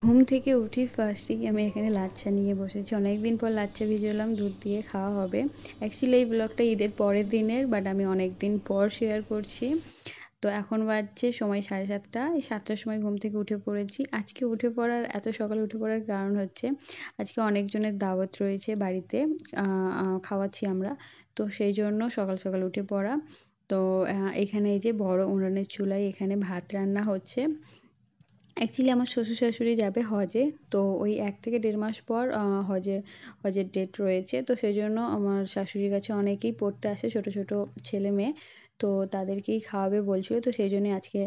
ঘুম থেকে উঠি ফার্স্টেই আমি এখানে লাচ্ছা নিয়ে বসেছি। অনেকদিন পর লাচ্ছা ভিজালাম, দুধ দিয়ে খাওয়া হবে। অ্যাকচুয়ালি এই ব্লগটা ঈদের পরের দিনের, বাট আমি অনেকদিন পর শেয়ার করছি। তো এখন বাজছে সময় 7:30। এই 7টার সময় ঘুম থেকে উঠে পড়েছি। আজকে উঠে পড়ার, এত সকালে উঠে পড়ার কারণ হচ্ছে আজকে অনেকজনের দাওয়াত রয়েছে বাড়িতে, খাওয়াচ্ছি আমরা। তো সেই জন্য সকাল সকাল উঠে পড়া। তো এখানে এই যে বড় উনুনের চুলায় এখানে ভাত রান্না হচ্ছে। অ্যাকচুয়ালি আমার শ্বশুর শাশুড়ি যাবে হজে। তো ওই 1 থেকে 1.5 মাস পর হজের ডেট রয়েছে। তো সেই জন্য আমার শাশুড়ির কাছে অনেকেই পড়তে আসে, ছোট ছোট ছেলে মেয়ে। তো তাদেরকেই খাওয়াবে বলছিল। তো সেই জন্যই আজকে,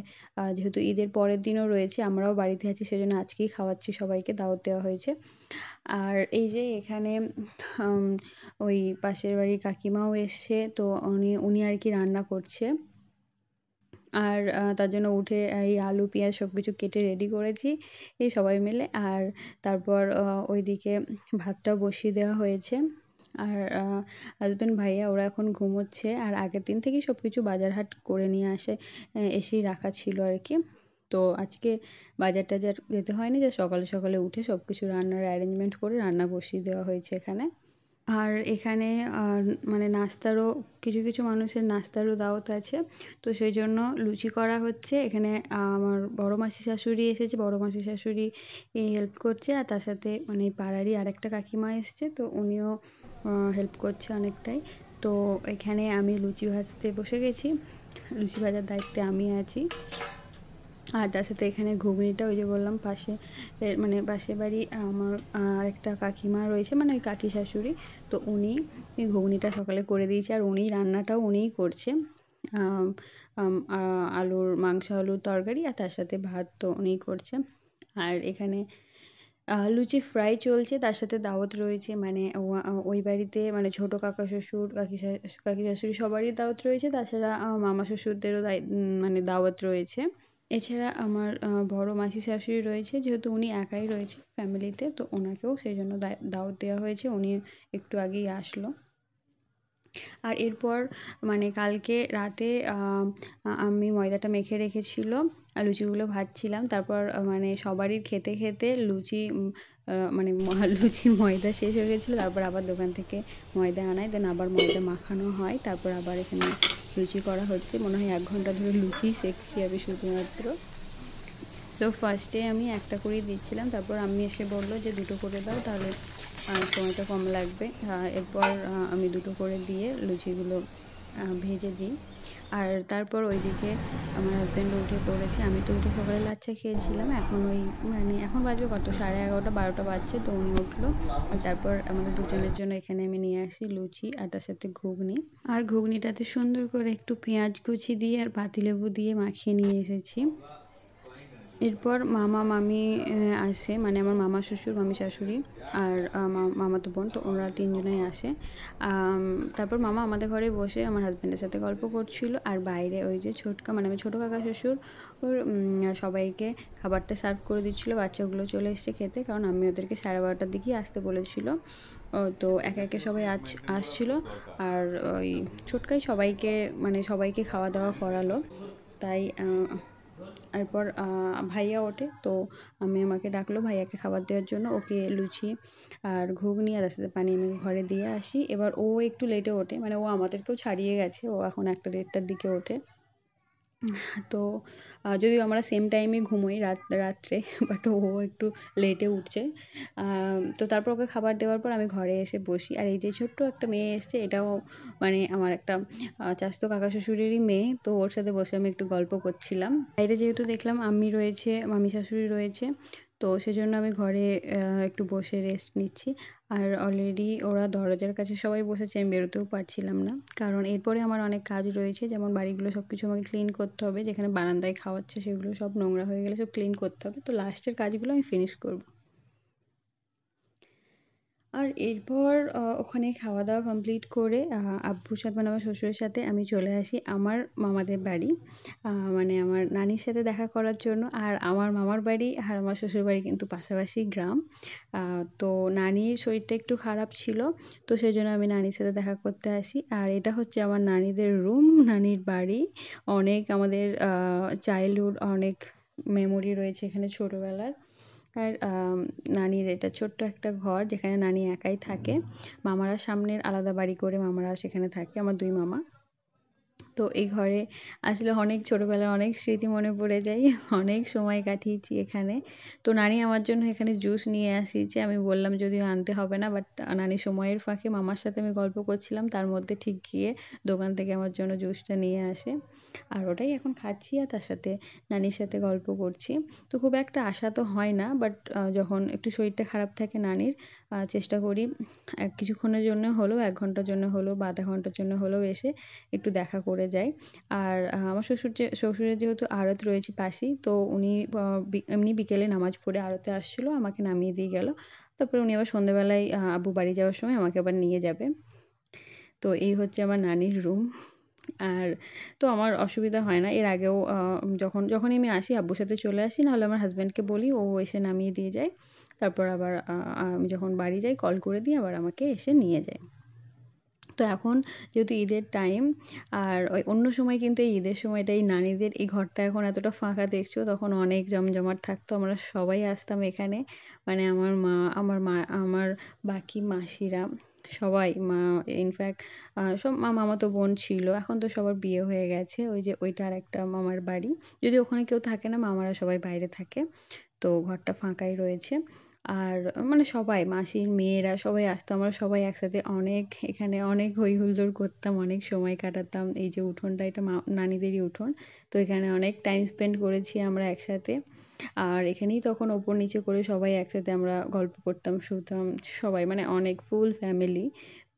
যেহেতু ঈদের পরের দিনও রয়েছে, আমরাও বাড়িতে আছি, সেই জন্য আজকেই খাওয়াচ্ছি, সবাইকে দাওয়াত দেওয়া হয়েছে। আর এই যে এখানে ওই পাশের বাড়ির কাকিমাও এসছে, তো উনি আর কি রান্না করছে। আর তার জন্য উঠে এই আলু পেঁয়াজ সব কিছু কেটে রেডি করেছি এই সবাই মিলে। আর তারপর ওইদিকে ভাতটাও বসিয়ে দেওয়া হয়েছে। আর হাজব্যান্ড ভাইয়া ওরা এখন ঘুমোচ্ছে। আর আগের দিন থেকেই সব কিছু বাজার হাট করে নিয়ে এসেই রাখা ছিল আর কি। তো আজকে বাজার টাজার যেতে হয়নি, যে সকালে সকালে উঠে সব কিছু রান্নার অ্যারেঞ্জমেন্ট করে রান্না বসিয়ে দেওয়া হয়েছে এখানে। আর এখানে মানে নাস্তারও কিছু কিছু মানুষের নাস্তারও দাওয়াত আছে। তো সেই জন্য লুচি করা হচ্ছে এখানে। আমার বড় মাসি শাশুড়ি এসেছে, বড় মাসি শাশুড়ি হেল্প করছে। আর তার সাথে মানে পাড়ারই আরেকটা কাকিমা এসছে, তো উনিও হেল্প করছে অনেকটাই। তো এখানে আমি লুচি ভাজতে বসে গেছি, লুচি ভাজার দায়িত্বে আমি আছি। আর তার সাথে এখানে ঘুগনিটা, ওই যে বললাম পাশে মানে পাশের বাড়ি আমার আরেকটা কাকিমা রয়েছে, মানে ওই কাকি শাশুড়ি। তো উনি ঘুগনিটা সকালে করে দিয়েছে, আর উনি রান্নাটাও উনিই করছে। আম, আলুর মাংস, আলুর তরকারি, আর তার সাথে ভাত তো উনিই করছে। আর এখানে লুচি ফ্রাই চলছে, তার সাথে দাওয়াত রয়েছে। মানে ওই বাড়িতে মানে ছোট কাকা শ্বশুর, কাকি শাশুড়ি সবারই দাওয়াত রয়েছে। তাছাড়া মামা শ্বশুরদেরও মানে দাওয়াত রয়েছে। এছাড়া আমার বড় মাসি শাশুড়ি রয়েছে, যেহেতু উনি একাই রয়েছে ফ্যামিলিতে, তো ওনাকেও সেই জন্য দাওয়াত দেওয়া হয়েছে। উনি একটু আগেই আসলো। আর এরপর মানে কালকে রাতে আমি ময়দাটা মেখে রেখেছিল, আর লুচিগুলো ভাজছিলাম। তারপর মানে সবারই খেতে খেতে লুচি মানে লুচির ময়দা শেষ হয়ে গেছিলো। তারপর আবার দোকান থেকে ময়দা আনায়, দেন আবার ময়দা মাখানো হয়, তারপর আবার এখানে লুচি করা হচ্ছে। মনে হয় 1 ঘন্টা ধরে লুচি সেঁকছি আমি শুধুমাত্র। তো ফার্স্টে আমি একটা করেই দিচ্ছিলাম, তারপর আম্মি এসে বললো যে 2টো করে দাও, তাহলে সময়টা কম লাগবে। এরপর আমি 2টো করে দিয়ে লুচিগুলো ভেজে দিই। আর তারপর ওইদিকে আমার হাজব্যান্ড উঠে পড়েছে। আমি তো উঠে সকালে লাচ্ছা খেয়েছিলাম। এখন ওই মানে এখন বাজবে কত, 11:30 12টা বাজছে, তো উনি উঠলো। আর তারপর আমাদের দুজনের জন্য এখানে আমি নিয়ে আসি লুচি, আর তার সাথে ঘুগনি। আর ঘুগনিটাতে সুন্দর করে একটু পেঁয়াজ কুচি দিয়ে আর পাতিলেবু দিয়ে মাখিয়ে নিয়ে এসেছি। এরপর মামা মামি আসে, মানে আমার মামা শ্বশুর, মামি শাশুড়ি, আর মামাতো বোন, তো ওরা 3জনেই আসে। তারপর মামা আমাদের ঘরে বসে আমার হাজব্যান্ডের সাথে গল্প করছিল। আর বাইরে ওই যে ছোটকা, মানে আমি ছোটো কাকা শ্বশুর ওর সবাইকে খাবারটা সার্ভ করে দিচ্ছিলো। বাচ্চাগুলো চলে এসছে খেতে, কারণ আমি ওদেরকে 12:30টার দিকেই আসতে বলেছিল। তো একে একে সবাই আসছিল। আর ওই ছোটকাই সবাইকে, মানে সবাইকে খাওয়া দাওয়া করালো। তাই এরপর ভাইয়া ওঠে, তো আমাকে ডাকলো ভাইয়াকে খাবার দেওয়ার জন্য। ওকে লুচি আর ঘুগনি আর তার সাথে পানি আমি ঘরে দিয়ে আসি। এবার ও একটু লেটে ওঠে, মানে ও আমাদেরকেও ছাড়িয়ে গেছে, ও এখন 1টা 1:30টার দিকে ওঠে। তো যদিও আমরা সেম টাইমে ঘুমোই রাত্রে, বাট ও একটু লেটে উঠছে। তো তারপর ওকে খাবার দেওয়ার পর আমি ঘরে এসে বসি। আর এই যে ছোট্ট একটা মেয়ে এসছে, এটাও মানে আমার একটা চাচাতো কাকা শ্বশুরেরই মেয়ে। তো ওর সাথে বসে আমি একটু গল্প করছিলাম। বাইরে যেহেতু দেখলাম আম্মি রয়েছে, মামি শাশুড়ি রয়েছে, তো সেজন্য আমি ঘরে একটু বসে রেস্ট নিচ্ছি। আর অলরেডি ওরা দরজার কাছে সবাই বসেছে, আমি বেরোতেও পারছিলাম না, কারণ এরপরে আমার অনেক কাজ রয়েছে। যেমন বাড়িগুলো সব কিছু আমাকে ক্লিন করতে হবে, যেখানে বারান্দায় খাওয়াচ্ছে সেগুলো সব নোংরা হয়ে গেলে সব ক্লিন করতে হবে। তো লাস্টের কাজগুলো আমি ফিনিশ করব। আর এরপর ওখানে খাওয়া দাওয়া কমপ্লিট করে আব্বুর সাথে, মানে আমার শ্বশুরের সাথে আমি চলে আসি আমার মামাদের বাড়ি, মানে আমার নানির সাথে দেখা করার জন্য। আর আমার মামার বাড়ি আর আমার শ্বশুর বাড়ি কিন্তু পাশাপাশি গ্রাম। তো নানির শরীরটা একটু খারাপ ছিল, তো সেই জন্য আমি নানির সাথে দেখা করতে আসি। আর এটা হচ্ছে আমার নানিদের রুম, নানির বাড়ি। অনেক আমাদের চাইল্ডহুড, অনেক মেমোরি রয়েছে এখানে ছোটোবেলার। আর নানির এটা ছোট্ট একটা ঘর, যেখানে নানি একাই থাকে। মামারা সামনের আলাদা বাড়ি করে মামারা সেখানে থাকে, আমার 2 মামা। তো এই ঘরে আসলে অনেক ছোটবেলার অনেক স্মৃতি মনে পড়ে যায়। অনেক সময় কাটিয়েছি এখানে। তো নানি আমার জন্য এখানে জুস নিয়ে আসিয়েছে। আমি বললাম যদিও আনতে হবে না, বাট নানি সময়ের ফাঁকে মামার সাথে আমি গল্প করছিলাম, তার মধ্যে ঠিক গিয়ে দোকান থেকে আমার জন্য জুসটা নিয়ে আসে। আর ওটাই এখন খাচ্ছি আর তার সাথে নানির সাথে গল্প করছি। তো খুব একটা আশা তো হয় না, বাট যখন একটু শরীরটা খারাপ থাকে নানির, চেষ্টা করি কিছুক্ষণের জন্য হলেও, 1 ঘন্টার জন্য হলেও বা আধা ঘন্টার জন্য হলেও এসে একটু দেখা করে যাই। আর আমার শ্বশুরের যেহেতু আড়ত রয়েছে পাশেই, তো উনি এমনি বিকেলে নামাজ পড়ে আড়তে আসছিল, আমাকে নামিয়ে দিয়ে গেল। তারপরে উনি আবার সন্ধ্যেবেলায় আব্বু বাড়ি যাওয়ার সময় আমাকে আবার নিয়ে যাবে। তো এই হচ্ছে আমার নানির রুম। আর তো আমার অসুবিধা হয় না। এর আগেও যখনই আমি আসি আব্বুর সাথে চলে আসি, নাহলে আমার হাসব্যান্ডকে বলি, ও এসে নামিয়ে দিয়ে যায়। তারপর আবার আমি যখন বাড়ি যাই কল করে দিই, আবার আমাকে এসে নিয়ে যায়। তো এখন যেহেতু ঈদের টাইম, আর ওই অন্য সময় কিন্তু এই ঈদের সময়টা এই নানিদের এই ঘরটা এখন এতটা ফাঁকা দেখছো, তখন অনেক জমজমাট থাকতো। আমরা সবাই আসতাম এখানে, মানে আমার বাকি মাসিরা সবাই, ইনফ্যাক্ট সব মামাতো বোন ছিল। এখন তো সবার বিয়ে হয়ে গেছে, ওই যে ওইটা আর একটা মামার বাড়ি, যদি ওখানে কেউ থাকে না, মামারা সবাই বাইরে থাকে। তো ঘরটা ফাঁকাই রয়েছে। আর মানে সবাই মাসির মেয়েরা সবাই আসতো, আমরা সবাই একসাথে অনেক এখানে অনেক হই হুল্লোড় করতাম, অনেক সময় কাটাতাম। এই যে উঠোনটা, এটা নানিদেরই উঠোন। তো এখানে অনেক টাইম স্পেন্ড করেছি আমরা একসাথে। আর এখানেই তখন ওপর নিচে করে সবাই একসাথে আমরা গল্প করতাম, শুতাম, সবাই মানে অনেক ফুল ফ্যামিলি।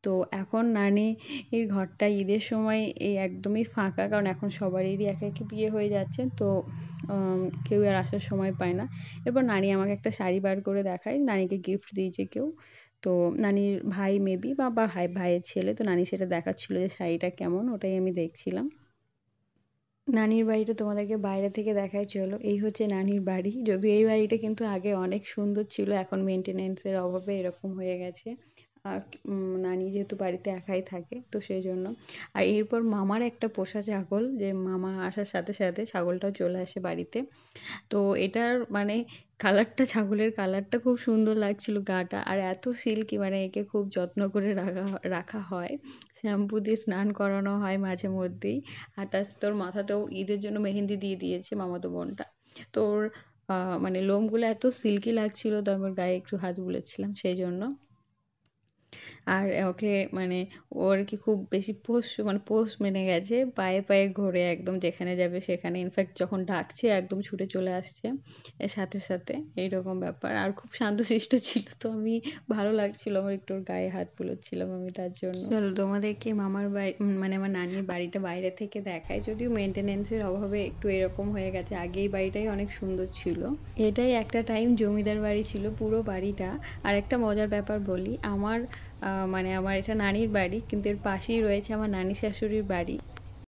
তো এখন নানির ঘরটা ঈদের সময় এই একদমই ফাঁকা, কারণ এখন সবারই একে একে বিয়ে হয়ে যাচ্ছে, তো কেউ আর আসার সময় পায় না। এরপর নানি আমাকে একটা শাড়ি বার করে দেখায়, নানিকে গিফট দিয়েছে কেউ। তো নানির ভাই মেবি বা বা ভাইয়ের ছেলে, তো নানি সেটা দেখাচ্ছিল যে শাড়িটা কেমন, ওটাই আমি দেখছিলাম। নানির বাড়িটা তোমাদেরকে বাইরে থেকে দেখাই চলো। এই হচ্ছে নানির বাড়ি। যদিও এই বাড়িটা কিন্তু আগে অনেক সুন্দর ছিল, এখন মেনটেনেন্সের অভাবে এরকম হয়ে গেছে। নানি যেহেতু বাড়িতে একাই থাকে, তো সেই জন্য। আর এরপর মামার একটা পোষা ছাগল, যে মামা আসার সাথে সাথে ছাগলটাও চলে আসে বাড়িতে। তো এটার মানে কালারটা, ছাগলের কালারটা খুব সুন্দর লাগছিল, গাটা আর এত সিল্কি, মানে একে খুব যত্ন করে রাখা হয়। শ্যাম্পু দিয়ে স্নান করানো হয় মাঝে মধ্যেই। আর তোর মাথাতেও ঈদের জন্য মেহেন্দি দিয়ে দিয়েছে মামাতো বোনটা। তো ওর মানে লোমগুলো এত সিল্কি লাগছিল, তো আমি ওর গায়ে একটু হাত বুলেছিলাম সেই জন্য। আর ওকে মানে ওর কি খুব বেশি পোষ মেনে গেছে, পায়ে পায়ে ঘোরে একদম, যেখানে যাবে সেখানে। ইনফ্যাক্ট যখন ডাকছে একদম ছুটে চলে আসছে এর সাথে সাথে, এইরকম ব্যাপার। আর খুব শান্তশিষ্ট ছিল, তো আমি ভালো লাগছিল আমার, একটু ওর গায়ে হাত বুলোচ্ছিলাম আমি তার জন্য। চলো তোমাদেরকে মামার বাড়ি মানে আমার নানির বাড়িটা বাইরে থেকে দেখায়। যদিও মেনটেনেন্সের অভাবে একটু এরকম হয়ে গেছে, আগে এই বাড়িটাই অনেক সুন্দর ছিল। এটাই একটা টাইম জমিদার বাড়ি ছিল পুরো বাড়িটা। আর একটা মজার ব্যাপার বলি, আমার মানে আমার এটা নানির বাড়ি, কিন্তু এর পাশেই রয়েছে আমার নানি শাশুড়ির বাড়ি।